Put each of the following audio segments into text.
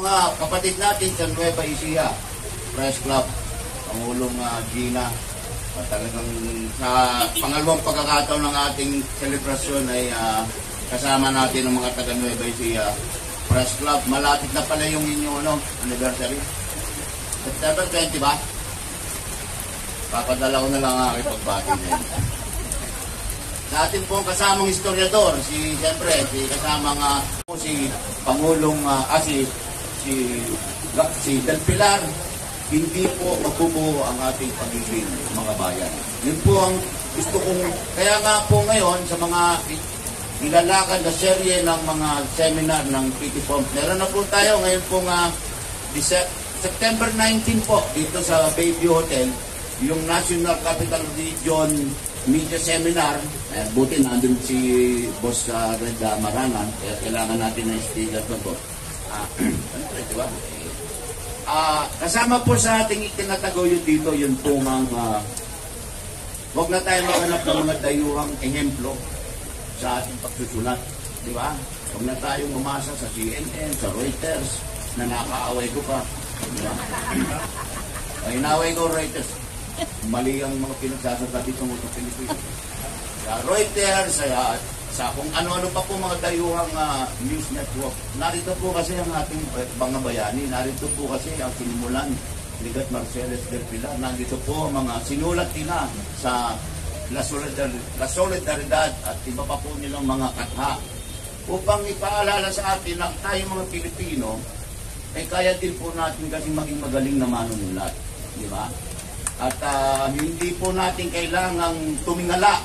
mga kapatid natin sa Nueva Ecija Press Club, Pangulong Gina. Talagang sa pangalawang pagkakataon ng ating selebrasyon ay kasama natin ang mga taga Nueva Ecija Press Club. Malapit na pala yung inyong anniversary. September 20 ba? Papadala ko na lang ang aking pagbati niya. Sa ating pong kasamang historiador, siyempre, si Pangulong, si Del Pilar, hindi po magbubuo ang ating pagiging mga bayan. Yun po ang gusto kong, kaya nga po ngayon sa mga nilalakad na serye ng mga seminar ng PT Pomps, meron na po tayo ngayon pong September 19 po dito sa Bayview Hotel, yung National Capital Region Media Seminar. Buti nandun si Boss Red Maranan, kaya kailangan natin ng speaker po. Diba? Kasama po sa ating itinataguyod dito, yun po ang huwag na tayo maghanap ng mga dayuhang ehemplo sa ating pagsusulat. Diba? Huwag na tayong umasa sa CNN, sa Reuters, na nakaaway ko pa. Diba? Ay, inaway ko Reuters. Mali ang mga pinagsasasabi sa mga Pilipino. Sa Reuters, sa kung ano-ano pa po mga dayuhang news network. Narito po kasi ang ating mga bayani. Narito po kasi ang sinimulan ni Gat Marceles del Pilar. Nandito po mga sinulat nila sa La Solidaridad at iba pa po nilang mga katha. Upang ipaalala sa atin na tayong mga Pilipino, ay kaya din po natin kasi maging magaling na manunulat. Di ba? At hindi po natin kailangang tumingala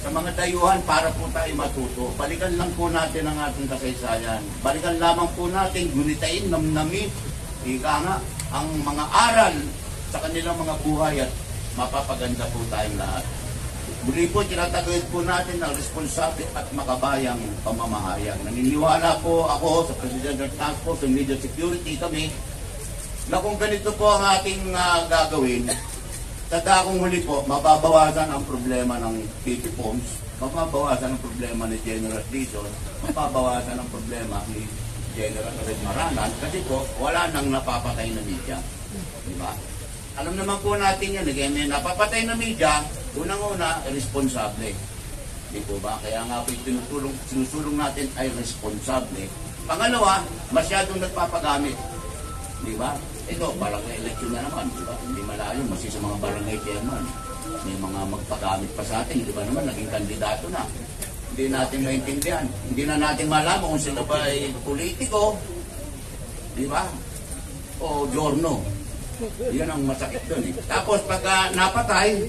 sa mga dayuhan para po tayo matuto. Balikan lang po natin ang ating kasaysayan. Balikan lamang po natin, gunitain, namnamin, ika nga, ang mga aral sa kanilang mga buhay at mapapaganda po tayong lahat. Muli po, tinataguyod po natin ang responsable at makabayang pamamahayag. Naniniwala po ako sa Presidential Task Force on Media Security kami na kung ganito po ang ating gagawin, sa dakong huli po, mababawasan ang problema ng PT Pomps, mababawasan ang problema ni General Dizon, mababawasan ang problema ni General Red Maranan, kasi po, wala nang napapatay na media. Diba? Alam naman po natin yan, may napapatay na media, unang-una, responsable. Di po ba? Kaya nga po sinusulong natin ay responsable. Pangalawa, masyadong nagpapagamit. Di ba? Ito, barangay election na naman, di ba? Hindi malayo, masi sa mga barangay chairman. May mga magpagamit pa sa atin, di ba naman, naging kandidato na. Hindi natin maintindihan. Hindi na natin malaman kung sino ba ay politiko, di ba? O giorno. Yan ang masakit doon eh. Tapos pag napatay,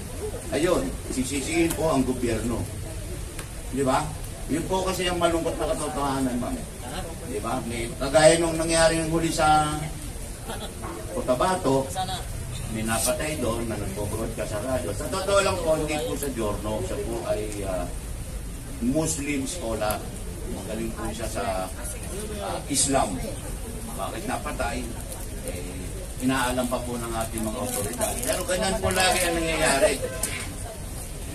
ayun, sisisihin po ang gobyerno. Di ba? Yun po kasi ang malungkot na katotohanan, ma'am. Di ba? May kagaya nung nangyari ng huli sa Cotabato, may napatay doon na nagpo-broadcast sa radyo. Sa totoo lang po, hindi po sa giorno. Siya po ay Muslim scholar. Magaling po siya sa Islam. Bakit napatay? Inaalam pa po ng ating mga otoridad. Pero ganyan po lagi ang nangyayari.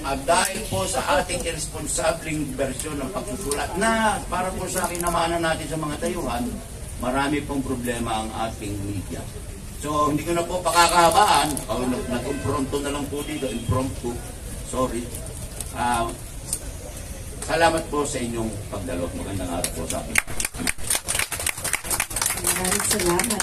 At dahil po sa ating irresponsibleng bersyon ng pagsusulat na para po sa kinamanan natin sa mga tayuhan, marami pong problema ang ating media. So, hindi ko na po pakakahabaan. Nag-impronto na lang po dito. Impromptu. Sorry. Salamat po sa inyong pagdalo. Magandang araw po sa akin. Maraming salamat.